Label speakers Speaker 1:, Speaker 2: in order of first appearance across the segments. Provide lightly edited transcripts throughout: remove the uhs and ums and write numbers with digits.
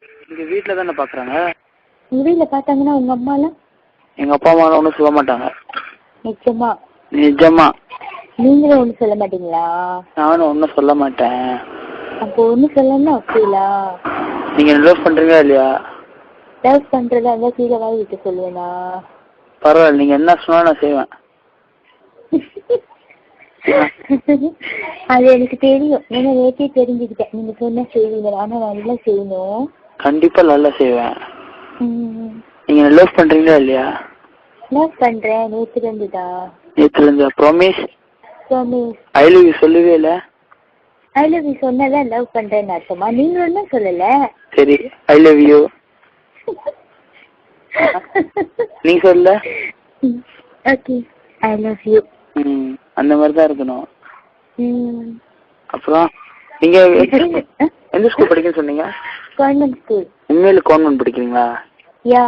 Speaker 1: இங்க வீட்டுல தானே பாக்குறாங்க.
Speaker 2: உங்க வீட்டுல பாத்தாங்கன்னா உங்க அம்மாலாம்?
Speaker 1: எங்க அப்பா அம்மா ஒன்றும் சொல்ல மாட்டாங்க.
Speaker 2: நிச்சயமா?
Speaker 1: நிஜமா.
Speaker 2: நீங்களும் ஒண்ணும் சொல்ல மாட்டீங்களா?
Speaker 1: நானும் ஒன்றும் சொல்ல மாட்டேன்.
Speaker 2: அப்போ ஒண்ணும் சொல்லணும்னா அப்படிங்களா?
Speaker 1: நீங்க லவ் பண்றீங்களா இல்லையா?
Speaker 2: லவ் பண்றதா இருந்தா கீழே வாய் விட்டு சொல்லுவேனா?
Speaker 1: பரவாயில்ல, நீங்க என்ன சொன்னாலும் நான் செய்வேன்.
Speaker 2: அது எனக்கு தெரியும். ஏன்னா நேற்றே தெரிஞ்சுக்கிட்டேன் நீங்க சொன்ன செய்வீங்க. ஆனா நல்லா செய்யணும்.
Speaker 1: கண்டிப்பா நல்லா செய்வேன். நீங்க லவ் பண்றீங்களா இல்லையா?
Speaker 2: லவ் பண்றேன். நேத்துல இருந்துதான்.
Speaker 1: நேத்துல இருந்து promise?
Speaker 2: Promise.
Speaker 1: I love you சொல்லவே இல்ல.
Speaker 2: ஐ லவ் யூ சொன்னதான் லவ் பண்றேன்னு அர்த்தமா? நீங்க ஒன்னும் சொல்லல.
Speaker 1: சரி, ஐ லவ் யூ நீங்க சொல்ல.
Speaker 2: Okay, I love you.
Speaker 1: அந்த மாதிரி தான் இருக்கணும். அப்புறம் நீங்க எந்த ஸ்கூல் படிக்கணும்னு சொன்னீங்க?
Speaker 2: Government school.
Speaker 1: உண்மையில கவர்மெண்ட் படிக்கிறீங்களா?
Speaker 2: யா.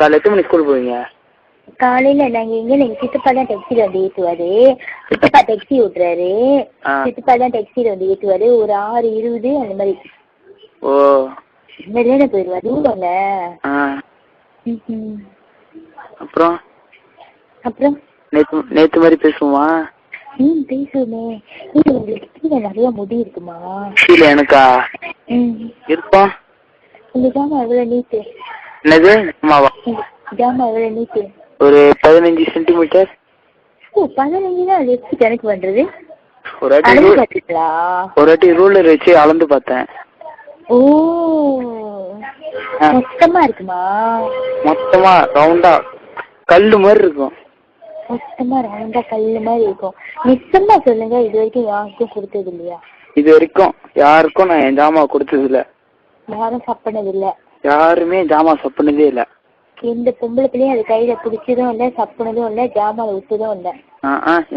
Speaker 1: காலையில் எத்தனை மணி ஸ்கூல் போவீங்க?
Speaker 2: காலையில நாங்க எங்க சித்தப்பா தான் டெக்ஸில வந்து ஏற்றுவாரு. சித்தப்பா டெக்ஸி ஓட்டுறாரு. சித்தப்பா தான் டெக்ஸில வந்து ஏற்றுவாரு. ஒரு 6:20 அந்த மாதிரி.
Speaker 1: ஓ,
Speaker 2: வெளியில போயிடுவாரு. தூரம்ல.
Speaker 1: அப்புறம்
Speaker 2: அப்புறம்
Speaker 1: நேத்து மாதிரி பேசுவோமா?
Speaker 2: பேசுவோமே. உங்களுக்கு கீழே நிறைய முடி இருக்குமா?
Speaker 1: கீழே எனக்கா? இருக்கும்.
Speaker 2: உங்க ஜாமா எவ்வளவு நீட்டு?
Speaker 1: என்னது ஜாமாவா?
Speaker 2: ஜாமா எவ்வளவு நீட்டு?
Speaker 1: ஒரு 15 சென்டிமீட்டர்.
Speaker 2: ஓ, 15 தான். அது எப்படி கணக்கு பண்றது?
Speaker 1: ஒரு வாட்டி ரூலர் வச்சு அளந்து பார்த்தேன்.
Speaker 2: ஓ, மொத்தமா இருக்குமா?
Speaker 1: மொத்தமா ரவுண்டா கல்லு மாதிரி இருக்கும்.
Speaker 2: மொத்தமா ரவுண்டா கல்லு மாதிரி இருக்கும். நிச்சயமா சொல்லுங்க, இது வரைக்கும் யாருக்கும் கொடுத்தது இல்லையா?
Speaker 1: இது வரைக்கும் யாருக்கும் நான் என் ஜாமா கொடுத்தது இல்ல.
Speaker 2: யாரும் சப்பினது இல்ல.
Speaker 1: யாருமே ஜாமா சப்பினதே இல்ல.
Speaker 2: எந்த பொம்பளை பிள்ளையும் அது கையில பிடிச்சதும் இல்ல, சப்பினதும் இல்ல, ஜாமால விட்டதும் இல்ல.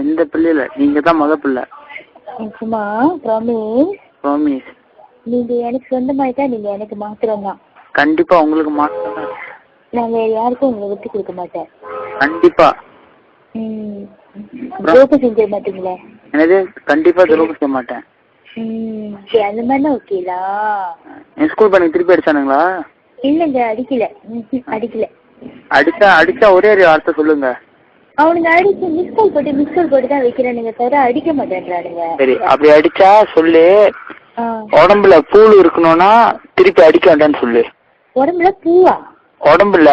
Speaker 1: எந்த பிள்ளை இல்ல. நீங்க தான் முத பிள்ளை.
Speaker 2: நிச்சயமா? ப்ராமிஸ்?
Speaker 1: ப்ராமிஸ்.
Speaker 2: நீங்க எனக்கு சொந்தமாயிட்டா நீங்க எனக்கு மாத்திரம் தான்.
Speaker 1: கண்டிப்பா உங்களுக்கு மாத்திரம்.
Speaker 2: நான் வேற யாருக்கும் உங்களை விட்டு கொடுக்க மாட்டேன்.
Speaker 1: கண்டிப்பா.
Speaker 2: துரோகம் செஞ்சிட மாட்டீங்களே?
Speaker 1: என்னது? கண்டிப்பா துரோகம் செய்ய மாட்டேன்.
Speaker 2: அந்த மாதிரினா ஓகேலா?
Speaker 1: என் ஸ்கூல் பையனுக்கு திருப்பி அடிச்சானுங்களா?
Speaker 2: இல்லங்க, அடிக்கல. அடிக்கல.
Speaker 1: அடிச்சா ஒரே வார்த்தை சொல்லுங்க.
Speaker 2: அவனுங்க அடிச்சு மிஸ் கால் போட்டு தான் வைக்கிறானுங்க தவிர அடிக்க மாட்டேன்றானுங்க.
Speaker 1: சரி, அப்படி அடிச்சா சொல்லு. உடம்புல பூள் இருக்கணும்னா திருப்பி அடிக்க வேண்டாம்னு சொல்லு.
Speaker 2: உடம்புல பூவா?
Speaker 1: உடம்புல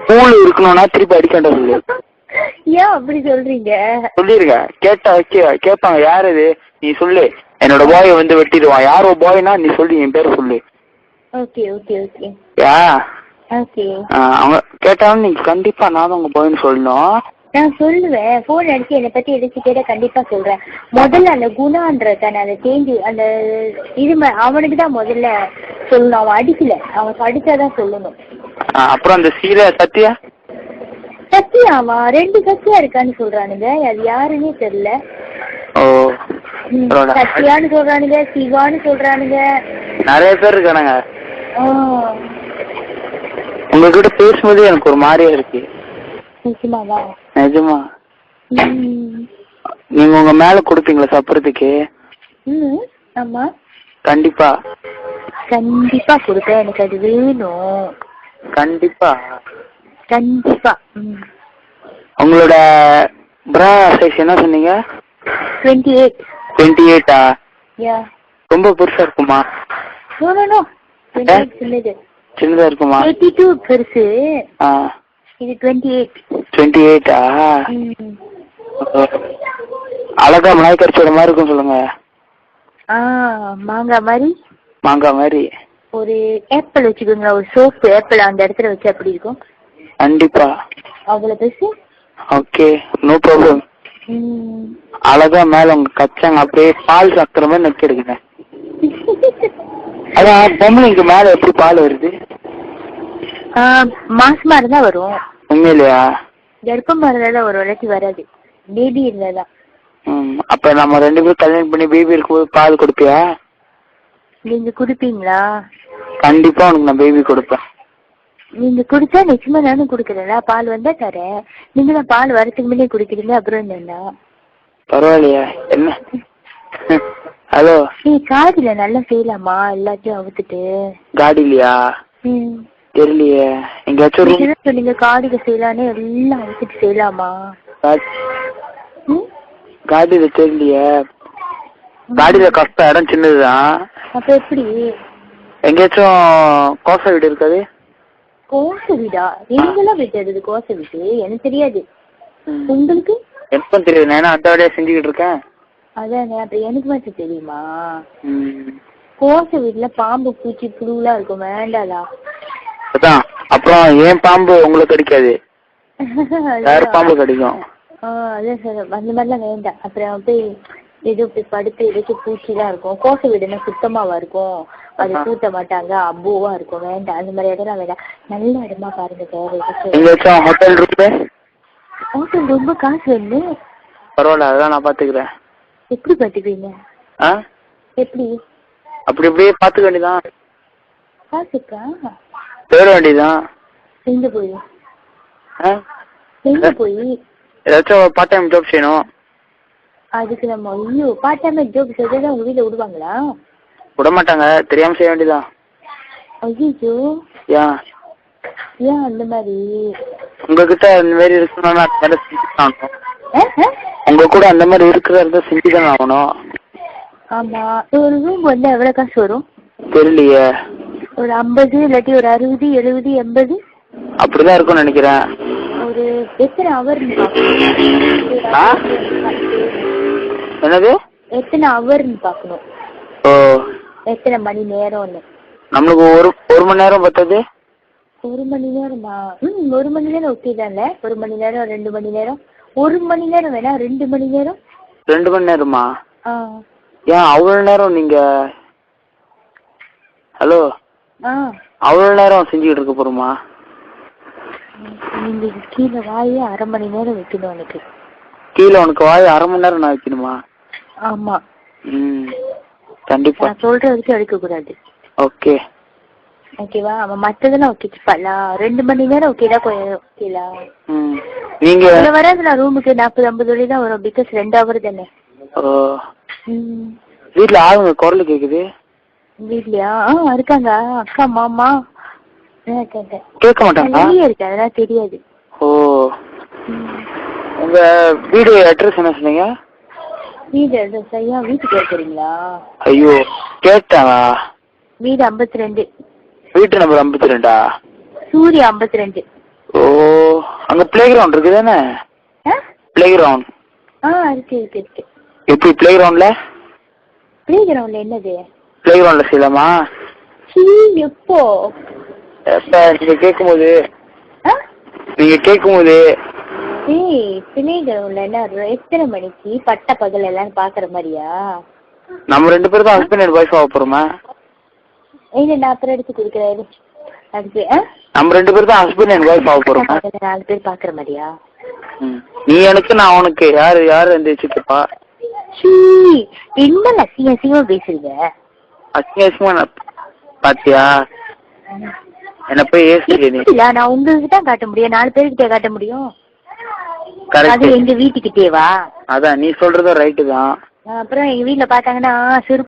Speaker 1: பூள் இருக்கணும்னா திருப்பி அடிக்க வேண்டாம் சொல்லு.
Speaker 2: ஏன் அப்படி சொல்றீங்க?
Speaker 1: சொல்லிருக்க. கேட்டா கேட்பாங்க, யாரு இது? நீ சொல்லு. என்னோட பாய வந்து வெட்டிடுவான். யாரோ பாய்னா நீ சொல்லி என் பேரை சொல்லு.
Speaker 2: Okay okay okay.
Speaker 1: Yeah
Speaker 2: okay.
Speaker 1: அவங்க கேட்டாலும் நீங்க கண்டிப்பா நான் உங்க பாய்னு சொல்லணும்.
Speaker 2: நான் சொல்லுவேன். போன் அடிச்சு என்னை பத்தி எதாச்சும் கேட்டா கண்டிப்பா சொல்றேன். முதல்ல அந்த குணான்றதான அந்த சேஞ்சு அந்த இது அவனுக்கு தான் முதல்ல சொல்லணும். அவன் அடிக்கல. அவன் அடிச்சாதான் சொல்லணும்.
Speaker 1: அப்புறம் அந்த சத்யா
Speaker 2: சத்யாவா? 2 சத்யா இருக்கான்னு சொல்றானுங்க. அது யாருன்னே தெரியல.
Speaker 1: ஓ,
Speaker 2: சத்யான்னு சொல்றானுங்க, சிவான்னு சொல்றானுங்க.
Speaker 1: நிறைய பேர் இருக்கானுங்க. உங்ககிட்ட பேசும்போது எனக்கு ஒரு மாதிரியா இருக்கு.
Speaker 2: நிஜமாவா?
Speaker 1: நிஜமா. நீங்க உங்க மேல கொடுப்பீங்களா சாப்பிடறதுக்கு?
Speaker 2: ஆமா,
Speaker 1: கண்டிப்பா
Speaker 2: கண்டிப்பா கொடுப்பேன். எனக்கு அது வேணும்.
Speaker 1: கண்டிப்பா
Speaker 2: கண்டிப்பா.
Speaker 1: உங்களோட பிரா சைஸ் என்ன சொன்னீங்க?
Speaker 2: 28.
Speaker 1: 28ஆ?
Speaker 2: யா. ரொம்ப
Speaker 1: பெருசா இருக்குமா?
Speaker 2: நோ நோ நோ, 28 சின்னது.
Speaker 1: சின்னதா இருக்குமா?
Speaker 2: 82 பெருசு. இது 28.
Speaker 1: 28ஆ? அழகா மலாய் கரைச்சோட மாதிரி இருக்கும் சொல்லுங்க.
Speaker 2: மாங்காய் மாதிரி.
Speaker 1: மாங்காய் மாதிரி.
Speaker 2: ஒரு ஆப்பிள் வச்சுக்கோங்க. ஒரு சோப்பு ஆப்பிள் அந்த இடத்துல வச்சு அப்படி இருக்கும்.
Speaker 1: கண்டிப்பா.
Speaker 2: அவ்வளவு பெருசு.
Speaker 1: Okay, no problem. அழகா மேல உங்க கச்சாங்க அப்படியே பால் சாப்பிட்ற மாதிரி நக்கி எடுக்குங்க. அதான் பொம்பளைக்கு மேல எப்படி பால் வருது?
Speaker 2: மாசமா இருந்தா வரும்.
Speaker 1: உண்மையிலையா?
Speaker 2: கர்ப்பமா இருந்தாதான் வரும், இல்லாட்டி வராது. பேபி இருந்தாதான்.
Speaker 1: அப்ப நம்ம 2 பேரும் கல்யாணம் பண்ணி பேபி இருக்கும்போது பால் கொடுப்பியா?
Speaker 2: நீங்க குடிப்பீங்களா?
Speaker 1: கண்டிப்பா உனக்கு நான் பேபி கொடுப்பேன்.
Speaker 2: நீங்க குடிச்சா நிச்சயமா நானும் குடுக்கறேன். பால் வந்தா தரேன். நீங்க தான் பால் வரதுக்கு முன்னே குடிக்கிறீங்க. அப்புறம் என்ன?
Speaker 1: பரவாயில்லையா? என்ன ஹலோ.
Speaker 2: நீ காடியில நல்லா செய்யலாமா எல்லாத்தையும் அவுத்துட்டு?
Speaker 1: காடிலையா? தெரியலையே. எங்கேயாச்சும்
Speaker 2: சொன்னீங்க காடியில செய்யலான்னு எல்லாம் அவுத்துட்டு செய்யலாமா?
Speaker 1: காடியில தெரியலையே. காடியில கஷ்டம், இடம் சின்னதுதான்.
Speaker 2: அப்ப எப்படி?
Speaker 1: எங்கேயாச்சும் கோசை வீடு இருக்காது?
Speaker 2: கோசை வீடா? எங்கெல்லாம் போயிட்டு கோசை வீடு? எனக்கு தெரியாது. உங்களுக்கு? எனக்கும்
Speaker 1: தெரியாது, நான் அந்த வேலையா செஞ்சுக்கிட்டு இருக்கேன்.
Speaker 2: அதானே, அப்ப எனக்கு மட்டும் தெரியுமா? கோசை வீட்டுல பாம்பு பூச்சி புழுலாம் இருக்கும், வேண்டாதா?
Speaker 1: அதான். அப்புறம் ஏன் பாம்பு உங்களுக்கு கடிக்காது, வேற பாம்பு கடிக்கும்.
Speaker 2: அதான் சார், அந்த மாதிரிலாம் வேண்டாம். அப்புறம் போய் ஏதோ போய் படுத்து ஏதாச்சும் பூச்சிலாம் இருக்கும். கோசை வீடுனா சுத்தமாவா இருக்கும், அது கூட்ட மாட்டாங்க, அம்போவா இருக்கும். வேண்டாம், அந்த மாதிரி இடம்லாம் வேண்டாம். நல்ல இடமா பாருங்க சார்.
Speaker 1: ஹோட்டல் இருக்கு?
Speaker 2: ஹோட்டல் ரொம்ப காசு வேணுமே.
Speaker 1: பரவாயில்ல, அதான் நான் பாத்துக்கிறேன்.
Speaker 2: எப்படி பாத்துக்குவீங்க? எப்படி?
Speaker 1: அப்படி இப்படியே பாத்துக்க வேண்டியதான்.
Speaker 2: காசு இருக்கா?
Speaker 1: தேட வேண்டியதான்.
Speaker 2: எங்க போய்? எங்க போய்?
Speaker 1: ஏதாச்சும் பார்ட் டைம் ஜாப் செய்யணும்.
Speaker 2: அதுக்கு நம்ம ஐயோ பார்ட் டைம் ஜாப் செய்யறதா உங்க வீட்டுல விடுவாங்களா?
Speaker 1: விட மாட்டாங்க, தெரியாம செய்ய வேண்டியதான்.
Speaker 2: ஐயோ
Speaker 1: ஏன்
Speaker 2: ஏன் அந்த மாதிரி?
Speaker 1: உங்ககிட்ட அந்த மாதிரி இருக்கணும்னா உங்க கூட அந்த மாதிரி இருக்கிறத செஞ்சுதான் ஆகணும்.
Speaker 2: ஆமா. ஒரு ரூம் வந்து எவ்வளவு காசு வரும்
Speaker 1: தெரியலையே.
Speaker 2: ஒரு 50 இல்லாட்டி ஒரு 60 70 80
Speaker 1: அப்படிதான் இருக்கும்னு நினைக்கிறேன்.
Speaker 2: ஒரு எத்தனை அவர்?
Speaker 1: என்னது
Speaker 2: எத்தனை அவர்னு பாக்கணும்?
Speaker 1: ஓ,
Speaker 2: எத்தனை மணி நேரம்னு.
Speaker 1: நம்மளுக்கு ஒரு மணி நேரம் பத்தாது.
Speaker 2: 1 மணி நேரமா? 1 மணி நேரம் ஓகே தானே. 1 மணி நேரம் 2 மணி நேரம். 1 மணி நேரம் வேணா 2 மணி நேரம்.
Speaker 1: 2 மணி நேரமா? ஏன் அவ்வளவு நேரம் நீங்க? ஹலோ, அவ்வளவு நேரம் செஞ்சுக்கிட்டு இருக்க போறோமா?
Speaker 2: நீங்க கீழே வாயே 1/2 மணி நேரம் வைக்கணும் எனக்கு.
Speaker 1: கீழே உனக்கு வாய் 1/2 மணி நேரம் நான் வைக்கணுமா?
Speaker 2: ஆமா.
Speaker 1: கண்டிப்பா.
Speaker 2: நான் சொல்ற வரைக்கும் எடுக்க கூடாது.
Speaker 1: ஓகே
Speaker 2: ஓகேவா? அவன் மத்ததெல்லாம் ஓகே பண்ணலா. 2 மணி நேரம் ஓகேடா. ஓகேலா?
Speaker 1: நீங்க
Speaker 2: வராது. நான் ரூமுக்கு 40-50 வழி தான் வரும். பிகாஸ் 2 ஹவர் தானே.
Speaker 1: வீட்டுல ஆளுங்க குரல் கேக்குது.
Speaker 2: வீட்லயா? இருக்காங்க, அக்கா மாமா
Speaker 1: கேட்க மாட்டாங்க.
Speaker 2: வெளியே இருக்கு, அதெல்லாம் தெரியாது.
Speaker 1: ஓ, உங்க வீடு அட்ரஸ் என்ன சொன்னீங்க?
Speaker 2: வீடு அட்ரஸ் ஐயா வீட்டுக்கு கேட்குறீங்களா?
Speaker 1: ஐயோ கேட்டாங்களா?
Speaker 2: வீடு 52.
Speaker 1: வீட்டு நம்பர் 52.
Speaker 2: சூர்யா 52.
Speaker 1: ஓ, அங்க பிளே கிரவுண்ட் இருக்கு தானே? பிளே கிரவுண்ட்
Speaker 2: இருக்கு இருக்கு இருக்கு.
Speaker 1: எப்படி பிளே கிரவுண்ட்ல?
Speaker 2: பிளே கிரவுண்ட்ல என்னது?
Speaker 1: பிளே கிரவுண்ட்ல செய்யலாமா?
Speaker 2: எப்போ?
Speaker 1: நீங்க கேட்கும்போது
Speaker 2: பிளே கிரவுண்ட்ல என்ன எத்தனை மணிக்கு? பட்ட பகல் எல்லாம் பாக்குற மாதிரியா?
Speaker 1: நம்ம 2 பேரும் தான் ஹஸ்பண்ட் அண்ட் வைஃப் ஆக போறோமா?
Speaker 2: இல்ல, நான் அப்புறம் எடுத்து கொடுக்குறேன். அதுக்கு
Speaker 1: நம்ம 2 பேரும் தான் ஹஸ்பண்ட் அண்ட் வைஃப் ஆக போறோமா?
Speaker 2: 4 பேர் பாக்குற மாதிரியா?
Speaker 1: நீ எனக்கு, நான் உனக்கு. யாரு எந்திரிச்சுப்பா?
Speaker 2: என்ன அசிங்கமா பேசுறீங்க?
Speaker 1: அசிங்கமா பாத்தியா? என்ன போய்
Speaker 2: இல்ல, நான் உங்களுக்கு தான் காட்ட முடியும். 4 பேருக்கிட்ட காட்ட முடியும். அது எங்க வீட்டுக்கிட்டேவா?
Speaker 1: அதான் நீ சொல்றதும் ரைட்டு தான்.
Speaker 2: அப்புறம் எங்க வீட்டுல பாத்தாங்கன்னா